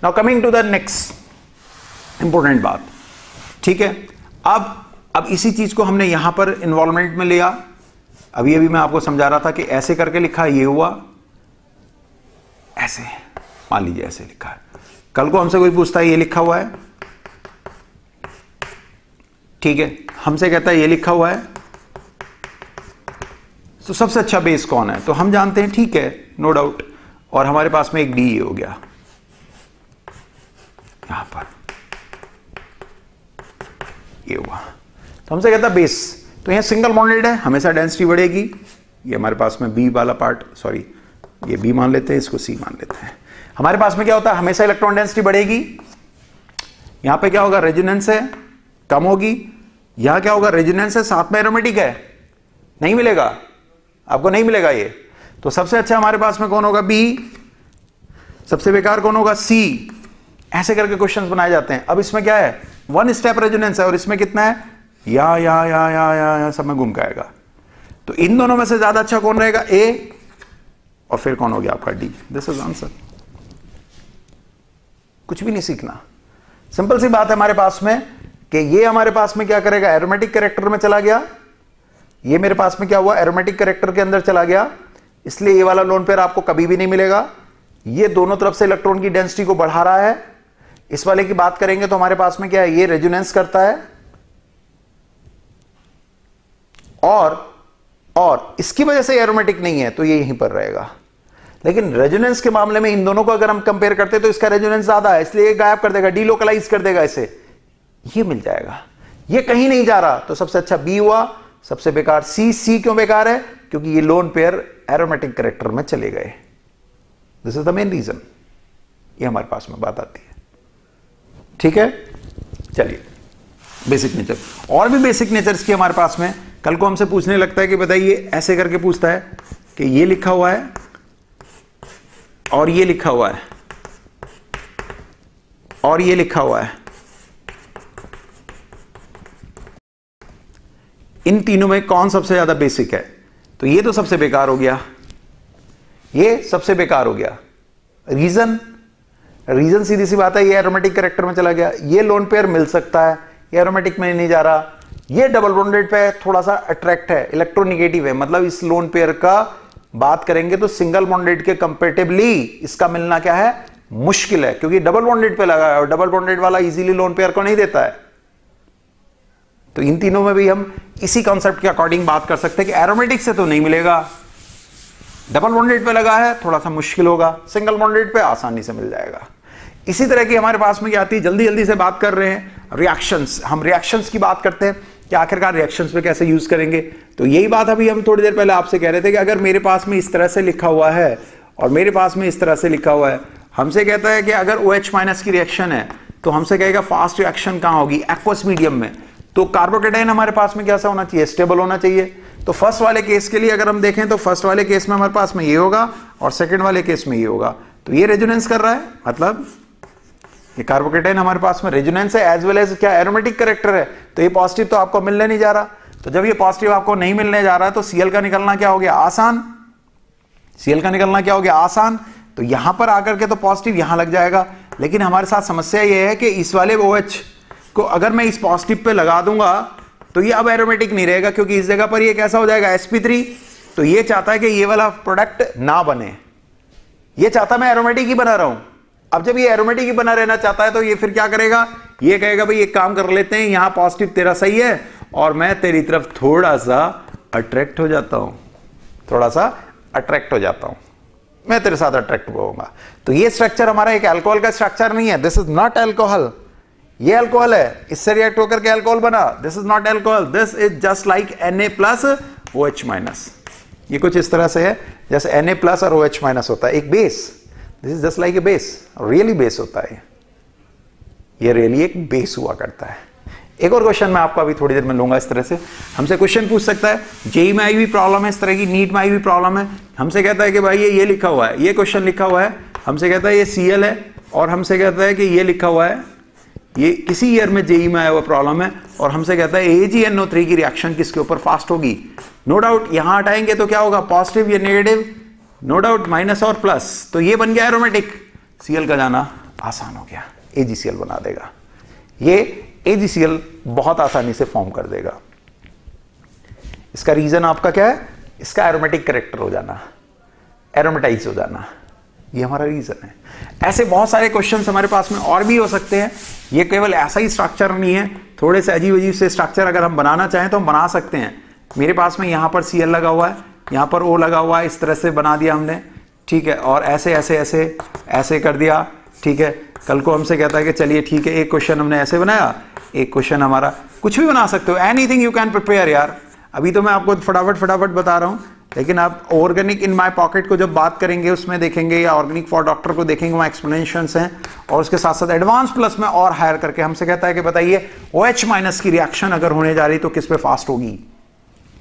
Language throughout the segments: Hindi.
Now coming to the next important बात, ठीक है। अब इसी चीज को हमने यहां पर इन्वॉल्वमेंट में लिया। अभी मैं आपको समझा रहा था कि ऐसे करके लिखा, ये हुआ ऐसे, मान लीजिए ऐसे लिखा है। कल को हमसे कोई पूछता है ये लिखा हुआ है, ठीक है, हमसे कहता है ये लिखा हुआ है, तो सबसे अच्छा बेस कौन है? तो हम जानते हैं, ठीक है, नो डाउट। और हमारे पास में एक डी हो गया यहां पर, ये हुआ, तो हमसे कहता बेस। तो यहां सिंगल बॉन्डेड है, हमेशा डेंसिटी बढ़ेगी। ये हमारे पास में बी वाला पार्ट, सॉरी ये बी मान लेते हैं, इसको सी मान लेते हैं। हमारे पास में क्या होता है, हमेशा इलेक्ट्रॉन डेंसिटी बढ़ेगी। यहां पे क्या होगा, रेजोनेंस है, कम होगी। यहां क्या होगा, रेजोनेंस है, साथ में एरोमेटिक है, नहीं मिलेगा आपको, नहीं मिलेगा ये। तो सबसे अच्छा हमारे पास में कौन होगा, बी। सबसे बेकार कौन होगा, सी। ऐसे करके क्वेश्चंस बनाए जाते हैं। अब इसमें क्या है, वन स्टेप रेजोनेंस है, और इसमें कितना है, या सब में घूम के आएगा। तो इन दोनों में से ज्यादा अच्छा कौन रहेगा, ए, और फिर कौन हो गया आपका डी। This is answer. कुछ भी नहीं सीखना, सिंपल सी बात है हमारे पास में कि ये हमारे पास में क्या करेगा, एरोमेटिक कैरेक्टर में चला गया। ये मेरे पास में क्या हुआ, एरोमेटिक कैरेक्टर के अंदर चला गया, इसलिए ये वाला लोन पेयर आपको कभी भी नहीं मिलेगा। ये दोनों तरफ से इलेक्ट्रॉन की डेंसिटी को बढ़ा रहा है। इस वाले की बात करेंगे तो हमारे पास में क्या है, ये रेजोनेंस करता है, और इसकी वजह से एरोमेटिक नहीं है, तो ये यहीं पर रहेगा। लेकिन रेजोनेंस के मामले में इन दोनों को अगर हम कंपेयर करते हैं तो इसका रेजोनेंस ज्यादा है, इसलिए ये गायब कर देगा, डीलोकलाइज कर देगा इसे, ये मिल जाएगा। ये कहीं नहीं जा रहा, तो सबसे अच्छा बी हुआ, सबसे बेकार सी। सी क्यों बेकार है, क्योंकि ये लोन पेयर एरोमेटिक कैरेक्टर में चले गए। This is the main reason. ये हमारे पास में बात आती है, ठीक है। चलिए बेसिक नेचर, और भी बेसिक नेचर्स की हमारे पास में। कल को हमसे पूछने लगता है कि बताइए, ऐसे करके पूछता है कि ये लिखा हुआ है और ये लिखा हुआ है और ये लिखा हुआ है, इन तीनों में कौन सबसे ज्यादा बेसिक है? तो ये तो सबसे बेकार हो गया, ये सबसे बेकार हो गया। रीजन सीधी सी बात है, ये एरोमेटिक कैरेक्टर में चला गया। ये लोन पेयर मिल सकता है, ये एरोमेटिक में नहीं जा रहा। ये डबल बॉन्डेड पे थोड़ा सा अट्रैक्ट है, इलेक्ट्रोनिगेटिव है, मतलब इस लोन पेयर का बात करेंगे तो सिंगल बॉन्डेड के कंपेरेटिवली इसका मिलना क्या है, मुश्किल है, क्योंकि डबल बॉन्डेड पे लगा है और डबल बॉन्डेड वाला इजीली लोन पेयर को नहीं देता है। तो इन तीनों में भी हम इसी कॉन्सेप्ट के अकॉर्डिंग बात कर सकते हैं कि एरोमेटिक से तो नहीं मिलेगा, डबल बॉन्डेड पे लगा है थोड़ा सा मुश्किल होगा, सिंगल बॉन्डेड पे आसानी से मिल जाएगा। इसी तरह की हमारे पास में क्या आती है, जल्दी जल्दी से बात कर रहे हैं, रिएक्शंस। हम रिएक्शंस की बात करते हैं कि आखिरकार रिएक्शंस पे कैसे यूज करेंगे। तो यही बात अभी हम थोड़ी देर पहले आपसे कह रहे थे कि अगर मेरे पास में इस तरह से लिखा हुआ है और मेरे पास में इस तरह से लिखा हुआ है, हमसे कहता है कि अगर OH माइनस की रिएक्शन है तो हमसे कहेगा फास्ट रिएक्शन कहां होगी, एक्वस मीडियम में। तो कार्बोकेटाइन हमारे पास में कैसा होना चाहिए, स्टेबल होना चाहिए। तो फर्स्ट वाले केस के लिए अगर हम देखें तो फर्स्ट वाले केस में हमारे पास में ये होगा और सेकंड वाले केस में ये होगा। तो ये रेजोनेंस कर रहा है, मतलब ये कार्बोकेटाइन हमारे पास में रेजोनेंस है एज वेल एज क्या एरोमेटिक कैरेक्टर है। तो ये पॉजिटिव तो आपको मिलने नहीं जा रहा। तो जब ये पॉजिटिव आपको नहीं मिलने जा रहा तो Cl का निकलना क्या हो गया, आसान। Cl का निकलना क्या हो गया, आसान। तो यहां पर आकर के तो पॉजिटिव यहां लग जाएगा। लेकिन हमारे साथ समस्या ये है कि इस वाले OH को अगर मैं इस पॉजिटिव पे लगा दूंगा तो ये अब एरोमेटिक नहीं रहेगा, क्योंकि इस जगह पर ये कैसा हो जाएगा, sp3। तो ये चाहता है कि ये वाला प्रोडक्ट ना बने, ये चाहता है मैं एरोमेटिक ही बना रहा हूं। अब जब ये एरोमेटिक ही बना रहना चाहता है तो ये फिर क्या करेगा, ये कहेगा भाई एक काम कर लेते हैं, यहां पॉजिटिव तेरा सही है और मैं तेरी तरफ थोड़ा सा अट्रैक्ट हो जाता हूं, थोड़ा सा अट्रैक्ट हो जाता हूं, मैं तेरे साथ अट्रैक्ट होऊंगा। तो ये स्ट्रक्चर हमारा एक अल्कोहल का स्ट्रक्चर नहीं है, दिस इज नॉट अल्कोहल। ये अल्कोहल है, इससे रिएक्ट होकर के अल्कोहल बना, this is not alcohol, this is just like Na+OH-। ये कुछ इस तरह से है जैसे Na+ और OH- होता है, एक base. This is just like a base, really base होता है, ये रियली एक बेस हुआ करता है। एक और क्वेश्चन मैं आपको अभी थोड़ी देर में लूंगा। इस तरह से हमसे क्वेश्चन पूछ सकता है, जेई में आई भी प्रॉब्लम है इस तरह की, नीट में आई भी प्रॉब्लम है। हमसे कहता है कि भाई ये लिखा हुआ है, ये क्वेश्चन लिखा हुआ है, हमसे कहता है ये Cl है, और हमसे कहता है कि ये लिखा हुआ है, ये किसी ईयर में जेई में आया हुआ प्रॉब्लम है, और हमसे कहता है AgNO3 की रिएक्शन किसके ऊपर फास्ट होगी। नो डाउट यहां हटाएंगे तो क्या होगा, पॉजिटिव या नेगेटिव, नो डाउट माइनस और प्लस, तो ये बन गया एरोमेटिक। Cl का जाना आसान हो गया, AgCl बना देगा। ये AgCl बहुत आसानी से फॉर्म कर देगा। इसका रीजन आपका क्या है? इसका एरोमेटिक कैरेक्टर हो जाना, एरोमेटाइज हो जाना, ये हमारा रीजन है। ऐसे बहुत सारे क्वेश्चंस हमारे पास में और भी हो सकते हैं। ये केवल ऐसा ही स्ट्रक्चर नहीं है, थोड़े से अजीब अजीब से स्ट्रक्चर अगर हम बनाना चाहें तो हम बना सकते हैं। मेरे पास में यहां पर Cl लगा हुआ है, यहां पर O लगा हुआ है, इस तरह से बना दिया हमने, ठीक है, और ऐसे ऐसे ऐसे ऐसे कर दिया, ठीक है। कल को हमसे कहता है कि चलिए ठीक है, एक क्वेश्चन हमने ऐसे बनाया, एक क्वेश्चन हमारा, कुछ भी बना सकते हो, एनीथिंग यू कैन प्रिपेयर यार। अभी तो मैं आपको फटाफट बता रहा हूं, लेकिन आप ऑर्गेनिक इन माय पॉकेट को जब बात करेंगे उसमें देखेंगे, या ऑर्गेनिक फॉर डॉक्टर को देखेंगे, वहाँ एक्सप्लेनेशंस हैं, और उसके साथ साथ एडवांस प्लस में और हायर करके हमसे कहता है कि बताइए OH माइनस की रिएक्शन अगर होने जा रही तो किस पे फास्ट होगी।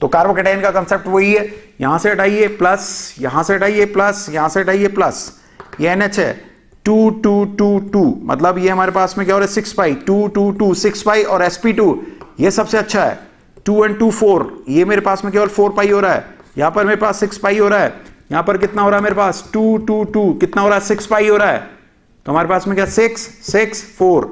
तो कार्बोकेटाइन का कंसेप्ट वही है, यहां से हटाइए प्लस, यहां से हटाइए प्लस, यहां से हटाइए प्लस, ये NH है 2 2 2 2, मतलब ये हमारे पास में क्या हो रहा है 6 पाई 2 2 2 6 पाई, और sp2 ये सबसे अच्छा है 2 and 2 4, ये मेरे पास में केवल 4 पाई हो रहा है, यहां पर मेरे पास 6 पाई हो रहा है, यहां पर कितना हो रहा है मेरे पास 2 2 2, कितना हो रहा है 6 पाई हो रहा है, तो हमारे पास में क्या 6 6 4,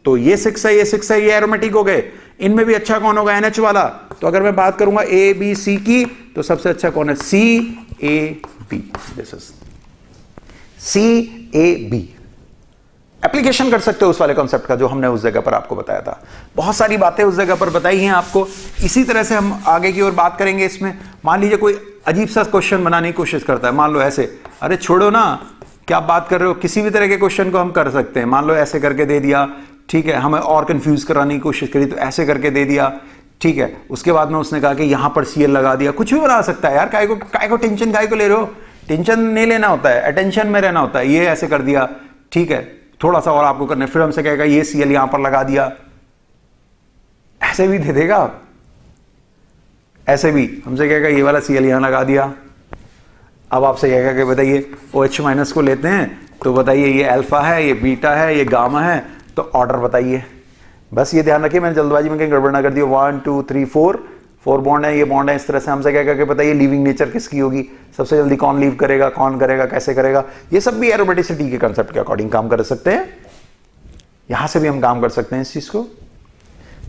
तो ये 6 है, ये 6 है, ये एरोमेटिक हो गए। इनमें भी अच्छा कौन होगा? NH वाला। तो अगर मैं बात करूंगा A B C की, तो सबसे अच्छा कौन है? CAB, this is CAB। Application कर सकते हो उस वाले कॉन्सेप्ट का जो हमने उस जगह पर आपको बताया था। बहुत सारी बातें उस जगह पर बताई हैं आपको। इसी तरह से हम आगे की ओर बात करेंगे। इसमें मान लीजिए कोई अजीब सा क्वेश्चन बनाने की कोशिश करता है, मान लो ऐसे, अरे छोड़ो ना, क्या बात कर रहे हो, किसी भी तरह के क्वेश्चन को हम कर सकते हैं। मान लो ऐसे करके दे दिया, ठीक है, हमें और कंफ्यूज कराने की कोशिश करी तो ऐसे करके दे दिया, ठीक है। उसके बाद में उसने कहा कि यहां पर Cl लगा दिया, कुछ भी बना सकता है यार। काय को टेंशन काय को ले रहे हो? टेंशन नहीं लेना होता है, अटेंशन में रहना होता है। ये ऐसे कर दिया, ठीक है, थोड़ा सा और आपको करना है, फिर हमसे कहेगा ये Cl यहां पर लगा दिया, ऐसे भी दे देगा, ऐसे भी हमसे कहेगा ये वाला Cl यहां लगा दिया। अब आपसे कहेगा कि बताइए OH माइनस को लेते हैं, तो बताइए ये अल्फा है, ये बीटा है, ये गामा है, तो ऑर्डर बताइए। बस ये ध्यान रखिए मैंने जल्दबाजी में कहीं गड़बड़ ना कर दी। 1 2 3 4 बॉन्ड है, ये बॉन्ड है, इस तरह से हमसे कहेगा कि बताइए लीविंग नेचर किसकी होगी, सबसे जल्दी कौन लीव करेगा, कौन करेगा, कैसे करेगा। ये सब भी एरोमेटिसिटी के कंसेप्ट के अकॉर्डिंग काम कर सकते हैं। यहां से भी हम काम कर सकते हैं इस चीज को।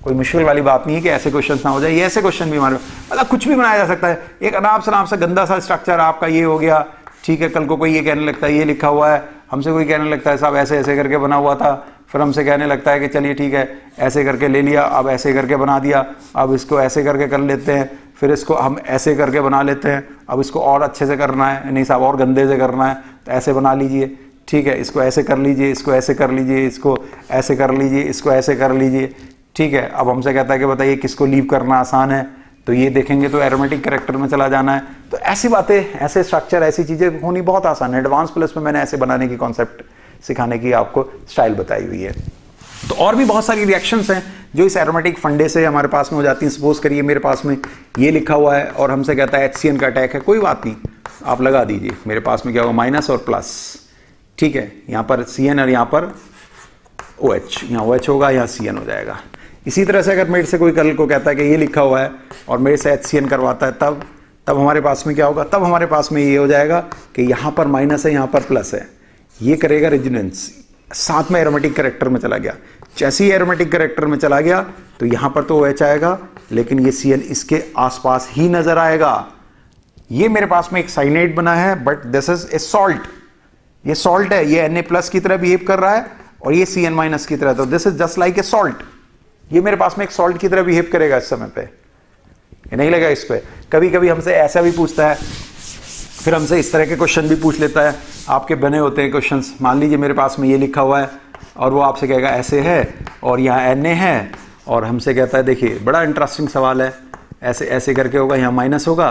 कोई मुश्किल वाली बात नहीं है कि ऐसे क्वेश्चन ना हो जाए। ये ऐसे क्वेश्चन भी हमारे मतलब कुछ भी बनाया जा सकता है। एक आराम से गंदा सा स्ट्रक्चर आपका ये हो गया, ठीक है, कल को कोई ये कहने लगता है ये लिखा हुआ है, हमसे कोई कहने लगता है साहब ऐसे ऐसे करके बना हुआ था, फिर हमसे कहने लगता है कि चलिए ठीक है ऐसे करके ले लिया, अब ऐसे करके बना दिया, अब इसको ऐसे करके कर लेते हैं, फिर इसको हम ऐसे करके बना लेते हैं, अब इसको और अच्छे से करना है, नहीं साहब और गंदे से करना है तो ऐसे बना लीजिए, ठीक है, इसको ऐसे कर लीजिए, इसको ऐसे कर लीजिए, इसको ऐसे कर लीजिए, इसको ऐसे कर लीजिए, ठीक है। अब हमसे कहता है कि बताइए किसको लीव करना आसान है, तो ये देखेंगे तो एरोमेटिक कैरेक्टर में चला जाना है। तो ऐसी बातें, ऐसे स्ट्रक्चर, ऐसी चीज़ें होनी बहुत आसान है। एडवांस प्लस में मैंने ऐसे बनाने की कॉन्सेप्ट सिखाने की आपको स्टाइल बताई हुई है। तो और भी बहुत सारी रिएक्शंस हैं जो इस एरोमेटिक फंडे से हमारे पास में हो जाती हैं। सपोज करिए मेरे पास में ये लिखा हुआ है और हमसे कहता है HCN का अटैक है, कोई बात नहीं, आप लगा दीजिए। मेरे पास में क्या होगा, माइनस और प्लस, ठीक है, यहाँ पर CN और यहाँ पर OH, यहाँ OH होगा, यहाँ CN हो जाएगा। इसी तरह से अगर मेरे से कोई कल को कहता है कि ये लिखा हुआ है और मेरे से HCN करवाता है, तब हमारे पास में क्या होगा, तब हमारे पास में ये हो जाएगा कि यहाँ पर माइनस है, यहाँ पर प्लस है, ये करेगा रेजोनेंस, साथ में एरोमेटिक कैरेक्टर में चला गया। जैसे ही एरोमेटिक कैरेक्टर में चला गया तो यहाँ पर तो OH आएगा, लेकिन ये CN इसके आसपास ही नजर आएगा। ये मेरे पास में एक साइनाइड बना है, but this is a salt, ये सॉल्ट है, ये Na+ की तरह बिहेव कर रहा है और ये CN- की तरह, तो this is just like a salt. ये मेरे पास में एक सॉल्ट की तरह बिहेव करेगा इस समय पे, ये नहीं लगा इस पे। कभी कभी हमसे ऐसा भी पूछता है, फिर हमसे इस तरह के क्वेश्चन भी पूछ लेता है, आपके बने होते हैं क्वेश्चंस। मान लीजिए मेरे पास में ये लिखा हुआ है और वो आपसे कहेगा ऐसे है और यहाँ Na है, और हमसे कहता है देखिए बड़ा इंटरेस्टिंग सवाल है, ऐसे ऐसे करके होगा, यहाँ माइनस होगा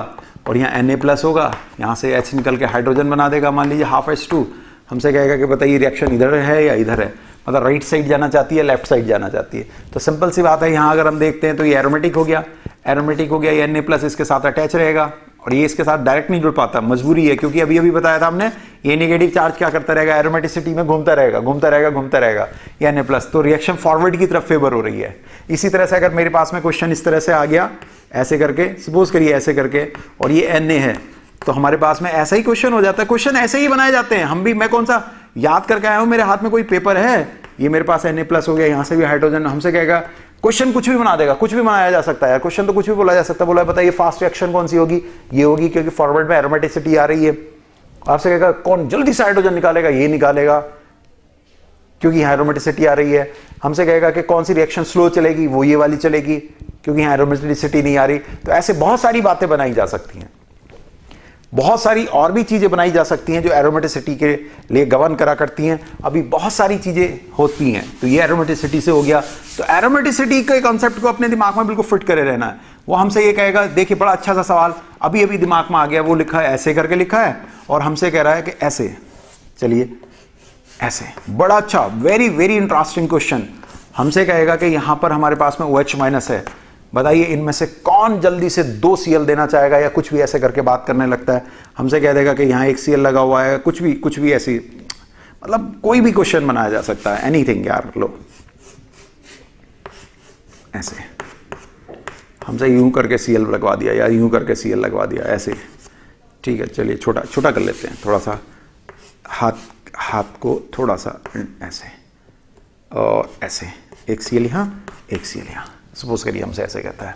और यहाँ Na+ होगा, यहाँ से H निकल के हाइड्रोजन बना देगा, मान लीजिए ½ हमसे कहेगा कि बताइए रिएक्शन इधर है या इधर है, मतलब राइट साइड जाना चाहती है, लेफ्ट साइड जाना चाहती है। तो सिंपल सी बात है, यहाँ अगर हम देखते हैं तो ये एरोमेटिक हो गया, एरोमेटिक हो गया, ये Na+ इसके साथ अटैच रहेगा और ये इसके साथ डायरेक्ट नहीं जुड़ पाता, मजबूरी है, क्योंकि अभी अभी बताया था हमने, ये नेगेटिव चार्ज क्या करता रहेगा, एरोमेटिसिटी में घूमता रहेगा, घूमता रहेगा, घूमता रहेगा, ये Na+, तो रिएक्शन फॉरवर्ड की तरफ फेवर हो रही है। इसी तरह से अगर मेरे पास में क्वेश्चन इस तरह से आ गया, ऐसे करके, सपोज करिए ऐसे करके, और ये Na है, तो हमारे पास में ऐसा ही क्वेश्चन हो जाता है। क्वेश्चन ऐसे ही बनाए जाते हैं, हम भी, मैं कौन सा याद करके आया हूं, मेरे हाथ में कोई पेपर है, ये मेरे पास Na+ हो गया, यहां से भी हाइड्रोजन, हमसे कहेगा क्वेश्चन कुछ भी बना देगा, कुछ भी बनाया जा सकता है क्वेश्चन, तो कुछ भी बोला जा सकता है। बोला बताइए फास्ट रिएक्शन कौन सी होगी, ये होगी, क्योंकि फॉरवर्ड में एरोमेटिसिटी आ रही है। आपसे कहेगा कौन जल्दी से हाइड्रोजन निकालेगा, ये निकालेगा क्योंकि यहां एरोमेटिसिटी आ रही है। हमसे कहेगा कि कौन सी रिएक्शन स्लो चलेगी, वो ये वाली चलेगी क्योंकि यहां एरोमेटिसिटी नहीं आ रही। तो ऐसे बहुत सारी बातें बनाई जा सकती हैं, बहुत सारी और भी चीजें बनाई जा सकती हैं जो एरोमेटिसिटी के लिए गवर्न करा करती हैं। अभी बहुत सारी चीजें होती हैं। तो ये एरोमेटिसिटी से हो गया। तो एरोमेटिसिटी के कॉन्सेप्ट को अपने दिमाग में बिल्कुल फिट करे रहना है। वो हमसे ये कहेगा, देखिए बड़ा अच्छा सा सवाल अभी अभी दिमाग में आ गया, वो लिखा है ऐसे करके लिखा है और हमसे कह रहा है कि ऐसे, चलिए ऐसे, बड़ा अच्छा, वेरी वेरी इंटरेस्टिंग क्वेश्चन। हमसे कहेगा कि यहां पर हमारे पास में OH- है, बताइए इनमें से कौन जल्दी से 2 Cl देना चाहेगा, या कुछ भी ऐसे करके बात करने लगता है। हमसे कह देगा कि यहां 1 Cl लगा हुआ है, कुछ भी ऐसी, मतलब कोई भी क्वेश्चन बनाया जा सकता है, एनीथिंग यार। लो ऐसे हमसे यूं करके Cl लगवा दिया या यूं करके Cl लगवा दिया, ऐसे, ठीक है। चलिए छोटा छोटा कर लेते हैं, थोड़ा सा हाथ को थोड़ा सा ऐसे और ऐसे, 1 Cl यहां 1 Cl यहां, सपोज करिए हमसे ऐसे कहता है।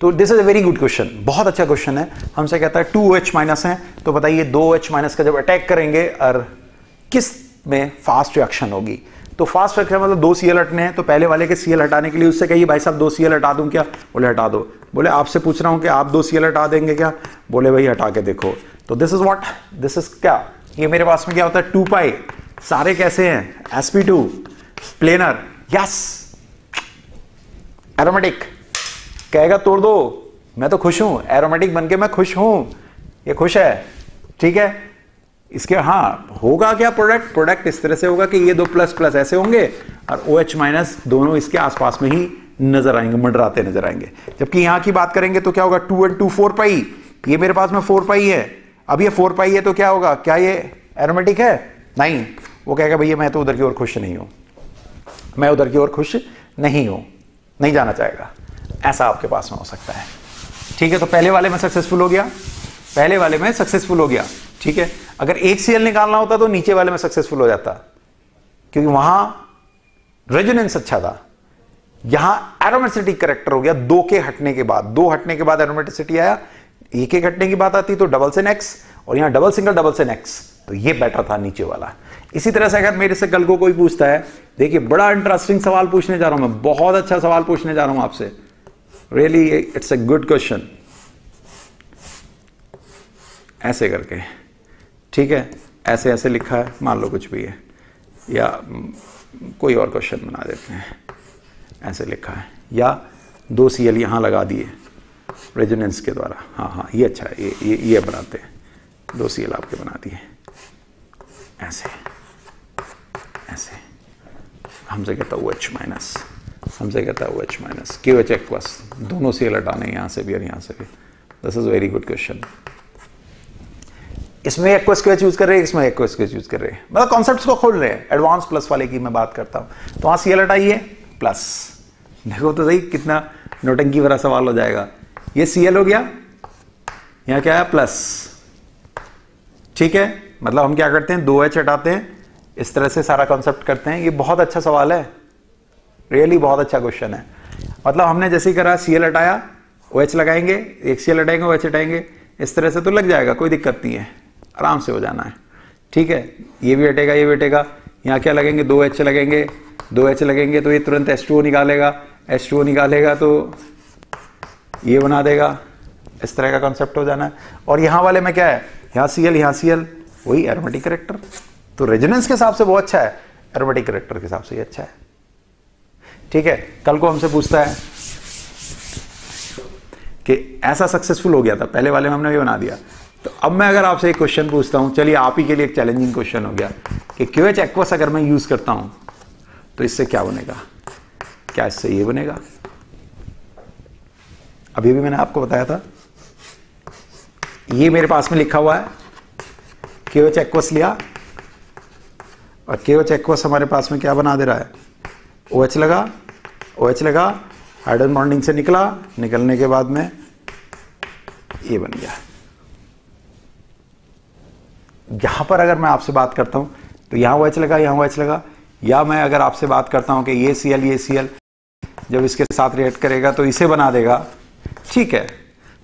तो this is a very good question, बहुत अच्छा क्वेश्चन है। हमसे कहता है 2 OH- है, तो बताइए 2 OH- का जब अटैक करेंगे और किस में फास्ट रिएक्शन होगी। तो फास्ट रिएक्शन मतलब 2 Cl हटने हैं, तो पहले वाले के Cl हटाने के लिए उससे कहिए भाई साहब 2 Cl हटा दूं क्या, बोले हटा दो। बोले आपसे पूछ रहा हूं कि आप 2 Cl हटा देंगे क्या, बोले भाई हटा के देखो। तो this is what, this is क्या, ये मेरे पास में क्या होता है 2 पाई, सारे कैसे हैं sp2 प्लेनर, यस एरोमेटिक। कहेगा तोड़ दो, मैं तो खुश हूं, एरोमेटिक बनके मैं खुश हूं, ये खुश है, ठीक है। इसके हाँ होगा क्या प्रोडक्ट इस तरह से होगा कि ये 2 प्लस ऐसे होंगे और OH- दोनों इसके आसपास में ही नजर आएंगे, मंडराते नजर आएंगे। जबकि यहां की बात करेंगे तो क्या होगा 2 और 2 4 पाई, ये मेरे पास में 4 पाई है, अब ये 4 पाई है तो क्या होगा, क्या ये एरोमेटिक है, नहीं। वो कहेगा भैया मैं तो उधर की ओर खुश नहीं हूं, मैं उधर की ओर खुश नहीं हूं, नहीं जाना चाहेगा, ऐसा आपके पास में हो सकता है, ठीक है। तो पहले वाले में सक्सेसफुल हो गया, पहले वाले में सक्सेसफुल हो गया, ठीक है। अगर 1 Cl निकालना होता तो नीचे वाले में सक्सेसफुल हो जाता, क्योंकि वहां रेजोनेंस अच्छा था। यहां एरोमेटिसिटी करेक्टर हो गया 2 के हटने के बाद, 2 हटने के बाद एरोमेटिसिटी आया, 1 हटने की बात आती तो डबल से नेक्स, और यहां डबल सिंगल डबल से नेक्स, तो ये बेटर था नीचे वाला। इसी तरह से अगर मेरे से कल को कोई पूछता है, देखिए बड़ा इंटरेस्टिंग सवाल पूछने जा रहा हूं मैं, बहुत अच्छा सवाल पूछने जा रहा हूं आपसे, really it's a good question, ऐसे करके, ठीक है। ऐसे ऐसे लिखा है, मान लो कुछ भी है, या कोई और क्वेश्चन बना देते हैं, ऐसे लिखा है, या 2 Cl यहां लगा दिए रेजोनेंस के द्वारा, हाँ ये अच्छा है, ये बनाते हैं, 2 Cl आपके बना दिए, ऐसे ऐसे। हमसे कहता है OH-, हमसे कहता है OH-, KOH एक्वस, दोनों Cl हटाने यहां से भी और यहां से भी। This is very good question. इसमें एक्वस क्यों चूज कर रहे हैं, इसमें एक्वस क्यों चूज कर रहे हैं, मतलब कॉन्सेप्ट्स को खोल रहे हैं। एडवांस प्लस वाले की मैं बात करता हूं, तो वहां Cl हटाइए प्लस, देखो तो सही कितना नौटंकी भरा सवाल हो जाएगा। ये Cl हो गया, यहां क्या है प्लस, ठीक है। मतलब हम क्या करते हैं 2 H हटाते हैं, इस तरह से सारा कॉन्सेप्ट करते हैं। ये बहुत अच्छा सवाल है, रियली बहुत अच्छा क्वेश्चन है। मतलब हमने जैसे ही करा Cl हटाया, OH लगाएंगे, 1 Cl हटाएंगे, OH हटाएंगे, इस तरह से तो लग जाएगा, कोई दिक्कत नहीं है, आराम से हो जाना है, ठीक है। ये भी हटेगा, ये भी हटेगा, यहाँ क्या लगेंगे 2 H लगेंगे, 2 H लगेंगे तो ये तुरंत H2O निकालेगा, H2O निकालेगा तो ये बना देगा, इस तरह का कॉन्सेप्ट हो जाना है। और यहाँ वाले में क्या है, यहाँ Cl, वही एरोमेटिक करेक्टर, तो रेजोनेंस के हिसाब से वो अच्छा है, एरोमेटिक करेक्टर के हिसाब से ये अच्छा है, ठीक है। कल को हमसे पूछता है कि ऐसा सक्सेसफुल हो गया था, पहले वाले में हमने ये बना दिया, तो अब मैं अगर आपसे एक क्वेश्चन पूछता हूं, चलिए आप ही के लिए एक चैलेंजिंग क्वेश्चन हो गया कि KOH एक्वस अगर मैं यूज करता हूं तो इससे क्या बनेगा, क्या इससे ये बनेगा। अभी भी मैंने आपको बताया था, ये मेरे पास में लिखा हुआ है, KOH एक्वस लिया और KOH एक्वस हमारे पास में क्या बना दे रहा है, OH लगा, OH लगा, हाइड्रोजन बॉन्डिंग से निकला, निकलने के बाद में ये बन गया। यहां पर अगर मैं आपसे बात करता हूं तो यहाँ OH लगा, यहाँ OH लगा। या मैं अगर आपसे बात करता हूँ कि ये Cl जब इसके साथ रिएक्ट करेगा तो इसे बना देगा, ठीक है,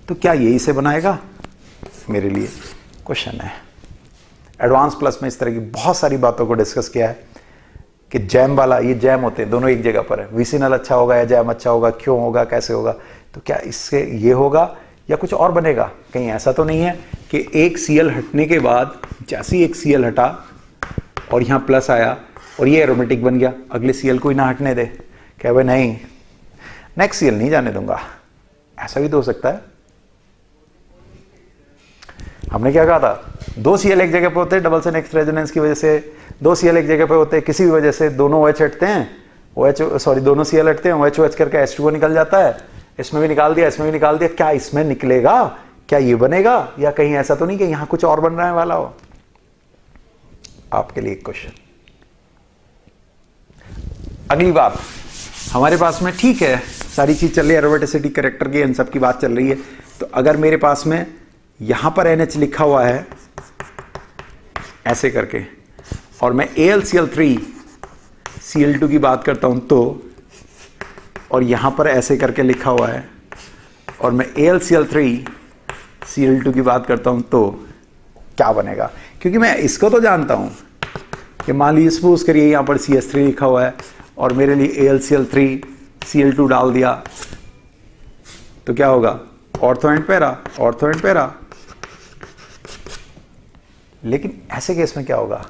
तो क्या ये इसे बनाएगा? मेरे लिए क्वेश्चन है। एडवांस प्लस में इस तरह की बहुत सारी बातों को डिस्कस किया है कि जैम वाला, ये जैम होते हैं दोनों एक जगह पर है, विसिनल अच्छा होगा या जैम अच्छा होगा, क्यों होगा, कैसे होगा, तो क्या इससे ये होगा या कुछ और बनेगा? कहीं ऐसा तो नहीं है कि एक Cl हटने के बाद जैसे ही एक Cl हटा और यहाँ प्लस आया और ये एरोमेटिक बन गया, अगले Cl को ही ना हटने दे, क्या भाई नहीं नेक्स्ट Cl नहीं जाने दूंगा, ऐसा भी तो हो सकता है। हमने क्या कहा था, 2 Cl एक जगह पे होते हैं, डबल से नेक्स्ट रेजोनेंस की वजह से 2 Cl एक जगह पे होते हैं, किसी भी वजह से दोनों OH हटते हैं, दोनों Cl हटते हैं, OH करके H2O निकल जाता है, इसमें भी निकाल दिया, इसमें भी निकाल दिया, क्या इसमें निकलेगा, क्या ये बनेगा, या कहीं ऐसा तो नहीं कि यहां कुछ और बन रहा है वाला हो? आपके लिए एक क्वेश्चन। अगली बात, हमारे पास में ठीक है सारी चीज चल रही है, एरोमेटिसिटी, कैरेक्टर की, इन सब की बात चल रही है, तो अगर मेरे पास में यहां पर NH लिखा हुआ है ऐसे करके और मैं AlCl3 Cl2 की बात करता हूं तो, और यहां पर ऐसे करके लिखा हुआ है और मैं AlCl3 Cl2 की बात करता हूं तो क्या बनेगा? क्योंकि मैं इसको तो जानता हूं कि मान लीजिए सपोज करिए यहां पर CH3 लिखा हुआ है और मेरे लिए AlCl3 Cl2 डाल दिया तो क्या होगा? Ortho and para, ortho and para. लेकिन ऐसे केस में क्या होगा?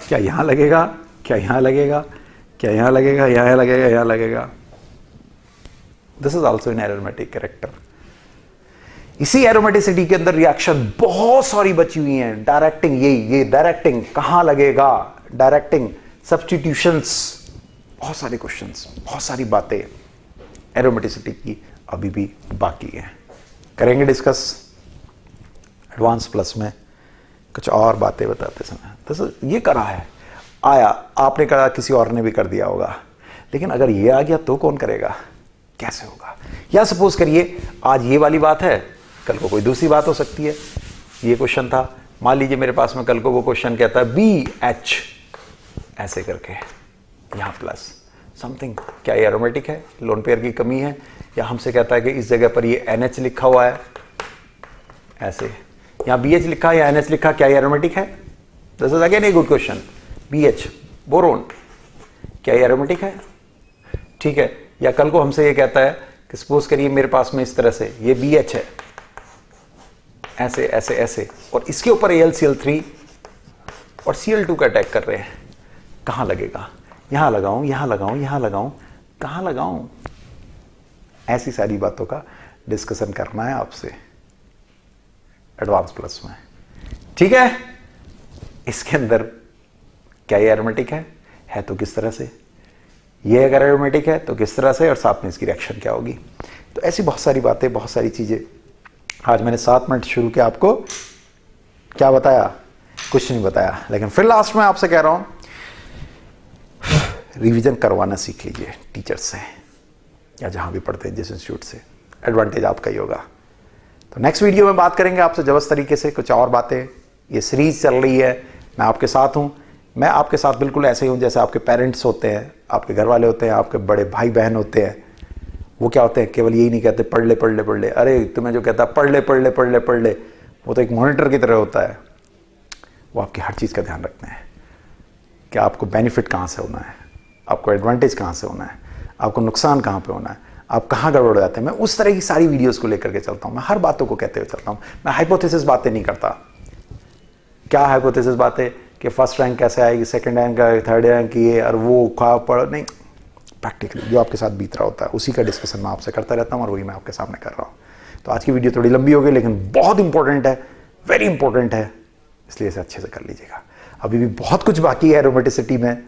क्या यहां लगेगा, क्या यहां लगेगा, क्या यहां लगेगा, यहां लगेगा, यहां लगेगा? This is also in aromatic character. इसी एरोमेटिसिटी के अंदर रिएक्शन बहुत सारी बची हुई हैं। डायरेक्टिंग, ये डायरेक्टिंग कहां लगेगा, डायरेक्टिंग, सब्स्टिट्यूशंस, बहुत सारे क्वेश्चंस, बहुत सारी बातें एरोमेटिसिटी की अभी भी बाकी हैं, करेंगे डिस्कस एडवांस प्लस में कुछ और बातें बताते समय। तो ये करा है, आया, आपने करा, किसी और ने भी कर दिया होगा, लेकिन अगर ये आ गया तो कौन करेगा, कैसे होगा? या सपोज करिए आज ये वाली बात है, कल को कोई दूसरी बात हो सकती है। ये क्वेश्चन था, मान लीजिए मेरे पास में कल को वो क्वेश्चन कहता है BH ऐसे करके, यहां प्लस समथिंग, क्या ये एरोमेटिक है, लोन पेयर की कमी है? या हमसे कहता है कि इस जगह पर ये NH लिखा हुआ है ऐसे, यहां BH लिखा या NH लिखा, क्या ये एरोमेटिक है? This is again a good question. BH boron, क्या ये एरोमेटिक है? ठीक है। या कल को हमसे ये कहता है कि सपोज करिए मेरे पास में इस तरह से ये BH है ऐसे ऐसे ऐसे, और इसके ऊपर AlCl3 और Cl2 का अटैक कर रहे हैं, कहां लगेगा? यहां लगाऊं, यहां लगाऊं, यहां लगाऊं, कहां लगाऊं? ऐसी सारी बातों का डिस्कशन करना है आपसे एडवांस प्लस में, ठीक है। इसके अंदर क्या ये एरोमेटिक है तो किस तरह से, ये अगर एरोमेटिक है तो किस तरह से, और साथ में इसकी रिएक्शन क्या होगी? तो ऐसी बहुत सारी बातें, बहुत सारी चीजें। आज मैंने 7 मिनट शुरू किया, आपको क्या बताया? कुछ नहीं बताया, लेकिन फिर लास्ट में आपसे कह रहा हूं रिवीजन करवाना सीख लीजिए टीचर्स से, या जहां भी पढ़ते हैं जिस इंस्टीट्यूट से, एडवांटेज आपका ही होगा। तो नेक्स्ट वीडियो में बात करेंगे आपसे जबरदस्त तरीके से कुछ और बातें। ये सीरीज चल रही है, मैं आपके साथ हूं, मैं आपके साथ बिल्कुल ऐसे ही हूं जैसे आपके पेरेंट्स होते हैं, आपके घर वाले होते हैं, आपके बड़े भाई बहन होते हैं। वो क्या होते हैं, केवल यही नहीं कहते पढ़ ले पढ़ ले पढ़ ले, अरे तुम्हें जो कहता है पढ़ ले पढ़ ले पढ़ ले पढ़ ले, वो तो एक मॉनिटर की तरह होता है। वो आपकी हर चीज़ का ध्यान रखते हैं कि आपको बेनिफिट कहाँ से होना है, आपको एडवांटेज कहाँ से होना है, आपको नुकसान कहाँ पे होना है, आप कहाँ गड़बड़ हो जाते हैं। मैं उस तरह की सारी वीडियोस को लेकर के चलता हूँ, मैं हर बातों को कहते हुए चलता हूँ। मैं हाइपोथेसिस बातें नहीं करता। क्या हाइपोथेसिस बातें कि फर्स्ट रैंक कैसे आएगी, सेकंड रैंक, थर्ड रैंक, ये और वो खा पढ़, नहीं, प्रैक्टिकली जो आपके साथ बीत रहा होता है उसी का डिस्कशन मैं आपसे करता रहता हूँ और वही मैं आपके सामने कर रहा हूँ। तो आज की वीडियो थोड़ी लंबी हो गई, लेकिन बहुत इंपॉर्टेंट है, वेरी इंपॉर्टेंट है, इसलिए इसे अच्छे से कर लीजिएगा। अभी भी बहुत कुछ बाकी है एरोमेटिसिटी में,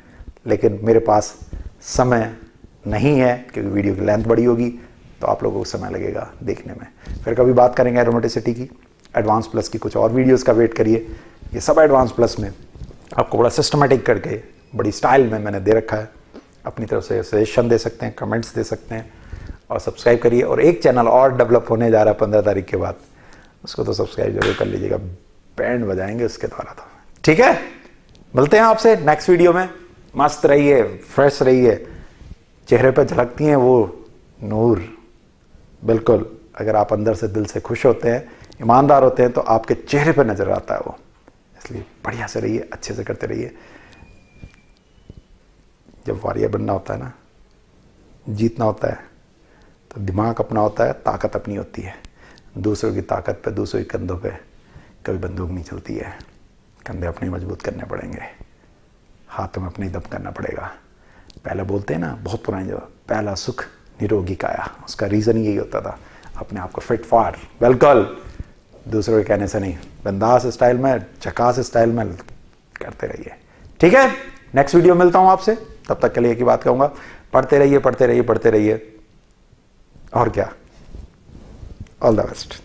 लेकिन मेरे पास समय नहीं है क्योंकि वीडियो की लेंथ बड़ी होगी, तो आप लोगों को समय लगेगा देखने में। फिर कभी बात करेंगे एरोमेटिसिटी की, एडवांस प्लस की कुछ और वीडियोस का वेट करिए। ये सब एडवांस प्लस में आपको बड़ा सिस्टमेटिक करके बड़ी स्टाइल में मैंने दे रखा है। अपनी तरफ से सजेशन दे सकते हैं, कमेंट्स दे सकते हैं, और सब्सक्राइब करिए। और एक चैनल और डेवलप होने जा रहा है 15 तारीख के बाद, उसको तो सब्सक्राइब जरूर कर लीजिएगा, बैंड बजाएंगे उसके द्वारा तो, ठीक है। मिलते हैं आपसे नेक्स्ट वीडियो में। मस्त रहिए, फ्रेश रहिए, चेहरे पे झलकती हैं वो नूर। बिल्कुल, अगर आप अंदर से दिल से खुश होते हैं, ईमानदार होते हैं, तो आपके चेहरे पे नजर आता है वो। इसलिए बढ़िया से रहिए, अच्छे से करते रहिए। जब वॉरियर बनना होता है ना, जीतना होता है, तो दिमाग अपना होता है, ताकत अपनी होती है। दूसरों की ताकत पे, दूसरों के कंधों पे कभी बंदूक नहीं चलती है। कंधे अपने मजबूत करने पड़ेंगे, हाथों में अपने दम करना पड़ेगा। पहले बोलते हैं ना, बहुत पुरानी जगह, पहला सुख निरोगी काया, उसका रीज़न यही होता था, अपने आप को फिट फॉर बिल्कुल दूसरों के कहने से नहीं, बिंदास स्टाइल में, झकास स्टाइल में करते रहिए। ठीक है, नेक्स्ट वीडियो मिलता हूं आपसे, तब तक के लिए एक ही बात कहूंगा, पढ़ते रहिए, पढ़ते रहिए, पढ़ते रहिए, और क्या। All the best.